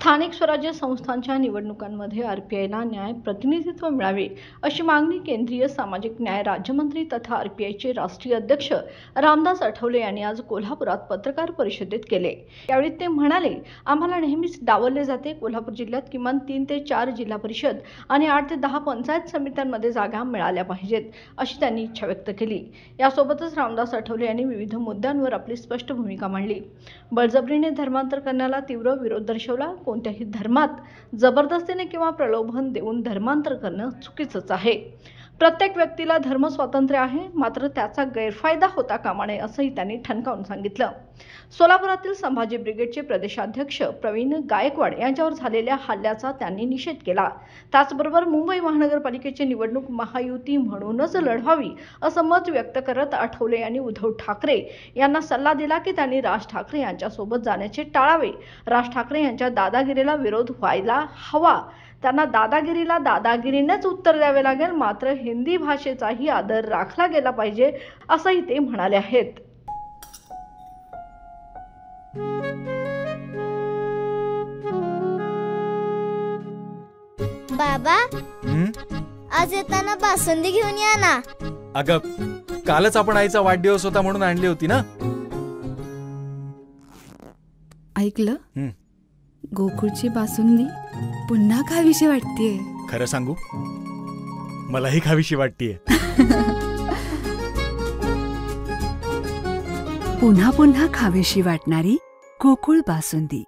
स्थानिक स्वराज्य संस्थांच्या निवडणुकांमध्ये आरपीआयला न्याय प्रतिनिधित्व मिळावे अशी मागणी केंद्रीय सामाजिक न्याय राज्यमंत्री तथा आरपीआयचे राष्ट्रीय अध्यक्ष रामदास आठवले यांनी आज कोल्हापुरात पत्रकार परिषदेत केले। यावेळी ते म्हणाले, आम्हाला नेहमीच डावलले जाते। कोल्हापूर जिल्ह्यात किमान 3 ते 4 जिल्हा परिषद आणि 8 ते 10 पंचायत समित्यांमध्ये जागा मिळाल्या पाहिजेत अशी त्यांनी इच्छा व्यक्त केली। यासोबतच रामदास आठवले यांनी विविध मुद्द्यांवर आपली स्पष्ट भूमिका मांडली। बळजबरीने धर्मांतर करण्याला तीव्र विरोध दर्शवला। कोणत्याही धर्मात जबरदस्तीने किंवा प्रलोभन देऊन धर्मांतर करणं चुकीचंच आहे। प्रत्येक व्यक्तीला धर्म स्वातंत्र्य आहे, मात्र त्याचा गैरफायदा होता कामा नये असंही त्यांनी ठणकावून सांगितलं। सोलापुरातील संभाजी ब्रिगेडचे प्रदेशाध्यक्ष प्रवीण गायकवाड यांच्यावर झालेल्या हल्ल्याचा त्यांनी निषेध केला। त्याचबरोबर मुंबई महानगरपालिकेची निवडणूक महायुती म्हणूनच लढवावी असं मत व्यक्त करत आठवले यांनी उद्धव ठाकरे यांना सल्ला दिला की त्यांनी राज ठाकरे यांच्यासोबत जाण्याचे टाळावे। राज ठाकरे यांच्या दादागिरीला विरोध व्हायला हवा। त्यांना दादागिरीला दादागिरीनेच उत्तर द्यावे लागेल, मात्र हिंदी भाषेचाही आदर राखला गेला पाहिजे असंही ते म्हणाले आहेत। बाबा, आज येताना बासुंदी घेऊन या ना। अगं, कालच आपण आईचा वाढदिवस होता म्हणून आणली होती ना। ऐकलं, गोकुळची बासुंदी पुन्हा खावीशी वाटतेय। खरं सांगू, मलाही खावीशी वाटतेय। पुन्हा पुन्हा खावीशी वाटणारी गोकुळ बासुंदी।